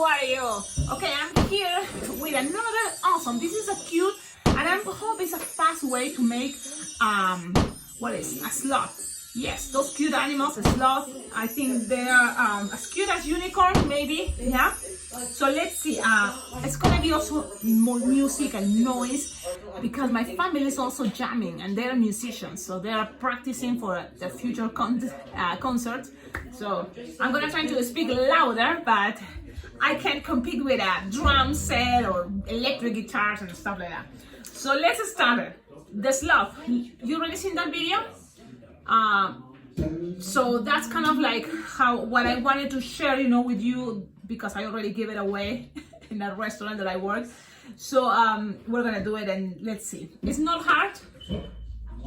are you? Okay, I'm here with another awesome. This is a cute, and I hope it's a fast way to make what is a sloth. Yes, those cute animals, a sloth. I think they are as cute as unicorns, maybe. Yeah. So let's see. It's gonna be also more music and noise because my family is also jamming and they're musicians, so they are practicing for the future concert. So I'm gonna try to speak louder, but I can't compete with a drum set or electric guitars and stuff like that. So let's start it. The sloth. You already seen that video? So that's kind of like what I wanted to share, with you, because I already gave it away in a restaurant that I work. So we're gonna do it and let's see. It's not hard,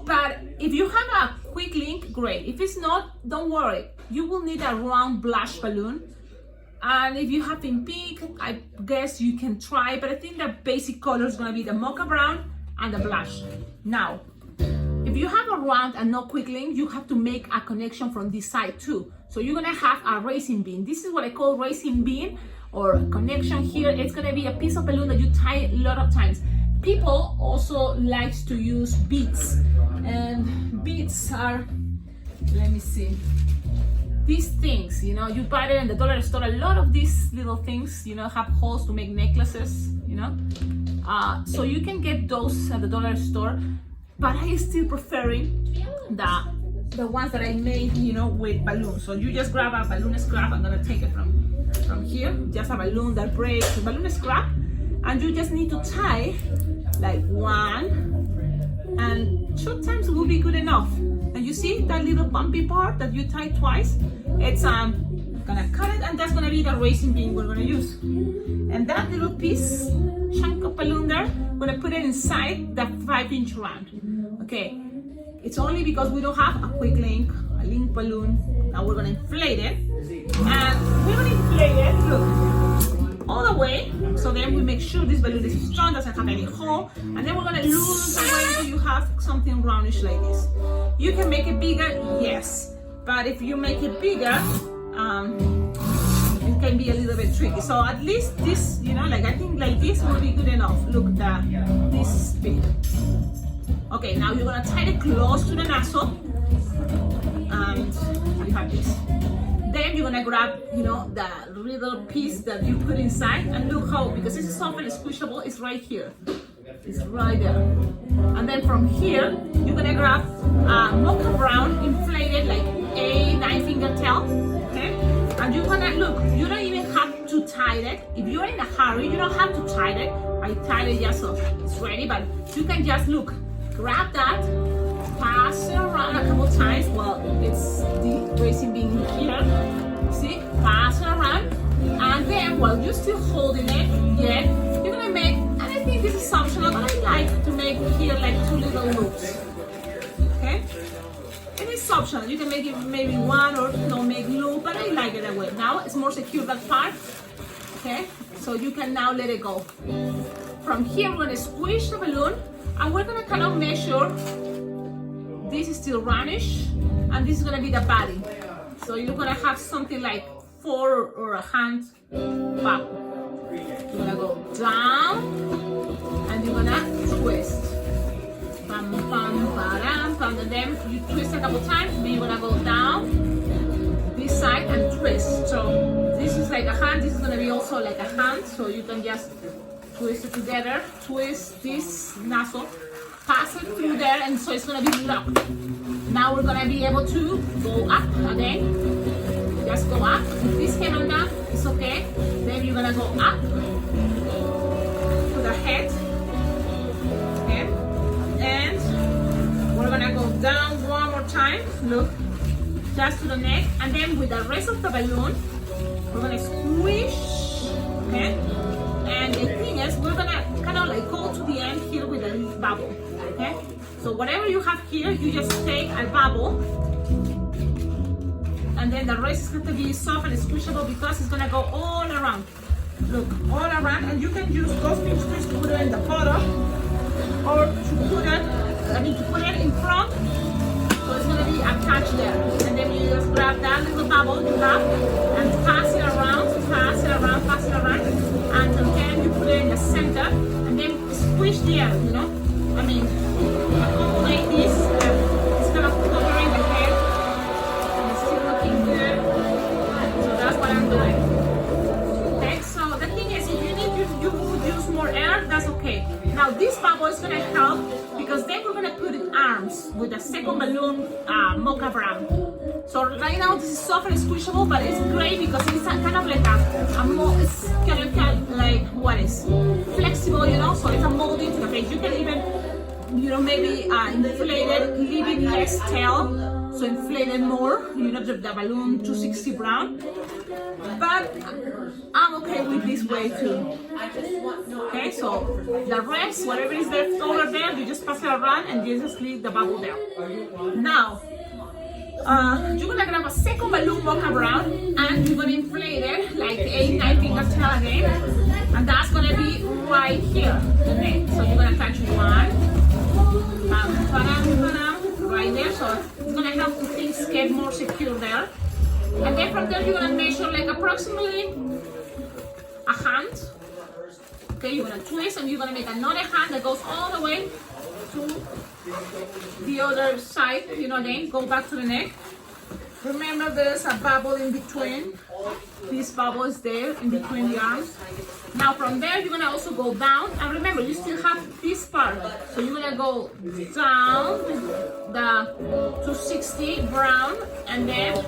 but if you have a quick link, great. If it's not, don't worry. You will need a round blush balloon. And if you have in pink, I guess you can try, but I think the basic color is gonna be the mocha brown and the blush. Now, if you have a round and no quick link, you have to make a connection from this side too. So you're gonna have a racing bean. This is what I call racing bean or connection here. It's gonna be a piece of balloon that you tie a lot of times. People also likes to use beads, and beads are, let me see, these things, you buy it in the dollar store. A lot of these little things, have holes to make necklaces, so you can get those at the dollar store. But I still preferring the ones that I made, with balloons. So you just grab a balloon scrap. I'm gonna take it from here. Just a balloon that breaks, a balloon scrap, and you just need to tie like 1 and 2 times will be good enough. And you see that little bumpy part that you tie twice? It's gonna cut it, and that's gonna be the racing bean we're gonna use. And that little piece, chunk of balloon there, we're gonna put it inside the 5-inch round. Okay, it's only because we don't have a quick link, a link balloon. Now we're gonna inflate it, and we're gonna inflate it, look, all the way. So then we make sure this balloon is strong, doesn't have any hole, and then we're gonna lose the way until you have something roundish like this. You can make it bigger, yes, but if you make it bigger, it can be a little bit tricky. So at least this, I think like this will be good enough. Look, this big. Okay, now you're gonna tie it close to the nozzle, and you have this. Then you're gonna grab, the little piece that you put inside, and look how, because this is something squishable, it's right here. It's right there. And then from here, you're gonna grab mocha brown, inflated like a 9-finger tail, okay? And you're gonna, look, you don't even have to tie it. If you're in a hurry, you don't have to tie it. I tied it just so it's ready, but you can just, look, grab that, pass it around a couple times. Well, it's the racing bean here. See, pass it around, and then while you're still holding it, you're gonna make, and I think this is optional, but I like to make here like 2 little loops. Okay, and it's optional. You can make it maybe 1 or no make loop, but I like it that way. Now it's more secure, that part. Okay, so you can now let it go. From here, we're gonna squish the balloon, and we're gonna kind of measure. This is still roundish, and this is gonna be the body. So you're gonna have something like 4 or a hand back. You're gonna go down, and you're gonna twist. Bam, bam, ba-dam, bam, and then you twist a couple times, then you're gonna go down this side and twist. So this is like a hand, this is gonna be also like a hand, so you can just twist it together, twist this nozzle, pass it through there, and so it's gonna be locked. Now we're gonna be able to go up again. Just go up. If this came undone, it's okay. Then you're gonna go up to the head. Okay. And we're gonna go down 1 more time. Look, just to the neck. And then with the rest of the balloon, we're gonna squish. Okay. And the thing is, we're gonna kind of like go to the end here with a bubble. Okay. So whatever you have here, you just take a bubble, and then the rest is going to be soft and squishable because it's going to go all around. Look, all around, and you can use those pinchers to put it in the bottom, or to put it in front, so it's going to be attached there. And then you just grab that little bubble you have and pass it around, pass it around, pass it around. Okay, now this bubble is gonna help because then we're gonna put in arms with the second balloon mocha brown. So right now this is soft and squishable, but it's great because it's kind of like it's kind of like what is flexible, you know. So it's a molding to the face. You can even, you know, maybe inflate it, leaving less tail, so inflate it more. You know, the balloon 260 brown. But I'm okay with this way too. Okay, so the rest, whatever is left over there, you just pass it around and you just leave the bubble there. Now, you're gonna grab a second balloon mocha brown and you're gonna inflate it like 8-9 finger tail again, and that's gonna be right here, the neck. So you're gonna touch one, right there. So it's gonna help things get more secure there. And then from there, you're gonna measure like approximately a hand. Okay, you're gonna twist and you're gonna make another hand that goes all the way to the other side, you know, again, go back to the neck. Remember, there's a bubble in between. This bubble is there in between the arms. Now from there, you're gonna also go down. And remember, you still have this part. So you're gonna go down the 260 brown, and then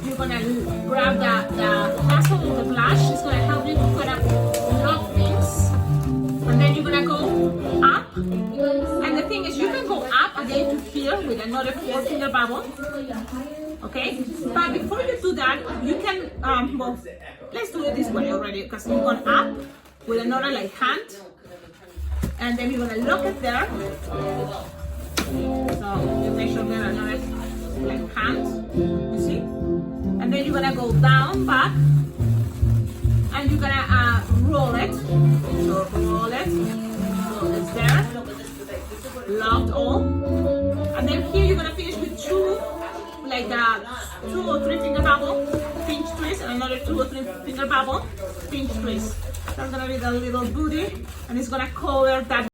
you're gonna grab the tassel of the blush. It's gonna help you to kind of lock things. And then you're gonna go up. And the thing is, you can go up again to here with another 4-finger bubble. Okay, but before you do that, you can, well, let's do it this way already, because you're going up with another like hand, and then you're going to lock it there. So you make sure there another like hand, you see? And then you're going to go down, back, and you're going to roll it. So roll it, so it's there, locked all. And then here you're going to finish with two, like a 2 or 3 finger bubble, pinch twist, and another 2 or 3 finger bubble, pinch twist. That's gonna be the little booty, and it's gonna cover that.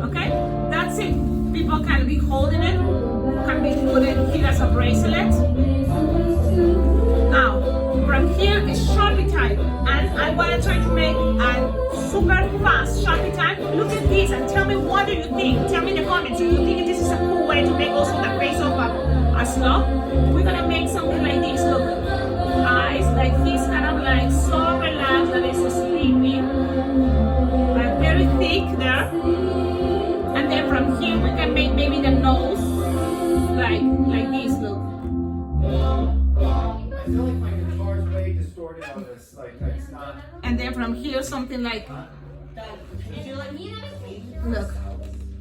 Okay, that's it. People can be holding it, can be putting here as a bracelet. Now, from here is Sharpie time, and I want to try to make a super fast Sharpie time. Look at this and tell me what do you think. Tell me in the comments, do you think this is a cool way to make also the face of a sloth? We're gonna make something like this. Look, eyes like this, kind of like so relaxed that it's sleeping, but very thick there. And then from here we can make maybe the nose like this. Look. I feel like my guitar's way distorted on this. Like it's not. And then from here something like. Look.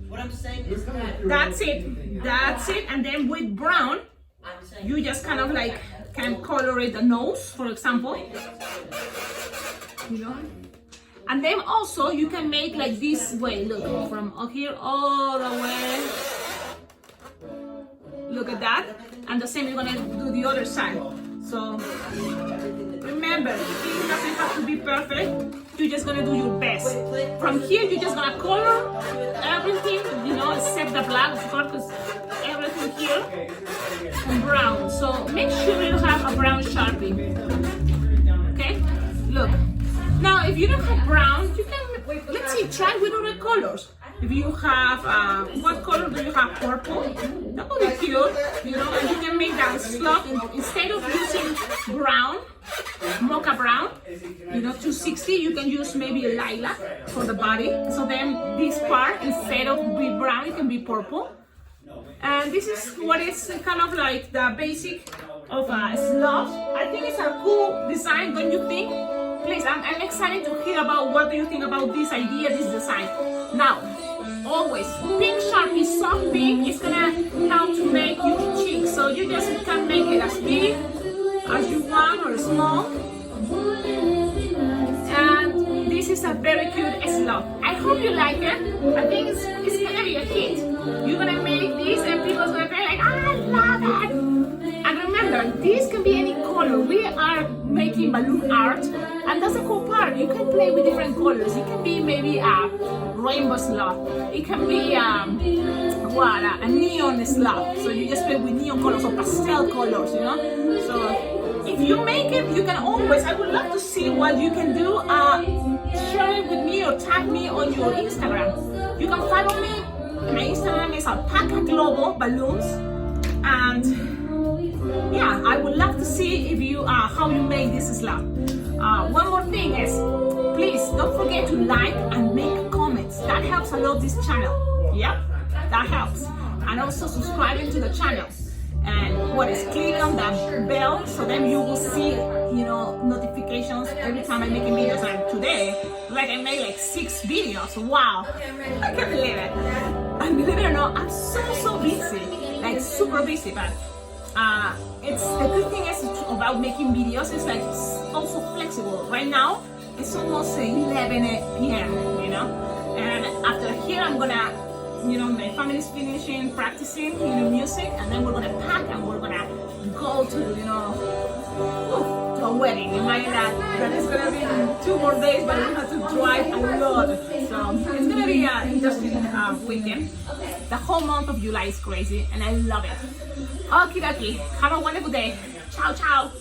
What I'm saying is That's it. That's it. And then with brown, you just kind of like can color the nose, for example. You know. And then also you can make like this way, look, from here all the way. Look at that. And the same you're gonna do the other side. So remember, it doesn't have to be perfect. You're just gonna do your best. From here, you're just gonna color everything, you know, except the black, because everything here and brown. So make sure you have a brown Sharpie. Okay? Look. Now, if you don't have brown, you can, let's see, try with other colors. If you have, what color do you have? Purple? That would be cute, you know, and you can make that sloth. Instead of using brown, mocha brown, you know, 260, you can use maybe lilac for the body. So then this part, instead of be brown, it can be purple. And this is what is kind of like the basic of a sloth. I think it's a cool design, don't you think? Please, I'm excited to hear about what do you think about this idea, this design. Now, always, pink Sharpie, soft pink is gonna help to make your cheeks. So you just can make it as big as you want or small. And this is a very cute sloth. I hope you like it. I think it's gonna be a hit. You're gonna make this and people's gonna be like, I love it. And remember, this can be any color. We are making balloon art, and that's a cool part. You can play with different colors. It can be maybe a rainbow sloth. It can be a neon sloth. So you just play with neon colors or pastel colors, you know. So if you make it, you can always. I would love to see what you can do. Share it with me or tag me on your Instagram. You can follow me. My Instagram is Alpacaglobo Balloons, and yeah, I would love to see if you how you make this sloth. One more thing is, please don't forget to like and make comments. That helps a lot this channel. Yeah, that helps. And also subscribing to the channel. And what is click on that bell so then you will see, you know, notifications every time I'm making videos. And today, like I made like 6 videos. Wow, I can't believe it. And believe it or not, I'm so busy, like super busy. But it's the good thing is about making videos is like it's also flexible. Right now it's almost 11 p.m. you know, and after here I'm gonna, you know, my family's finishing practicing, you know, music, and then we're gonna pack and we're gonna go to, you know, to a wedding. Imagine that it's gonna be 2 more days, but we have to drive a lot. So it's gonna be an interesting weekend. The whole month of July is crazy, and I love it. Okie dokie. Have a wonderful day. Ciao, ciao.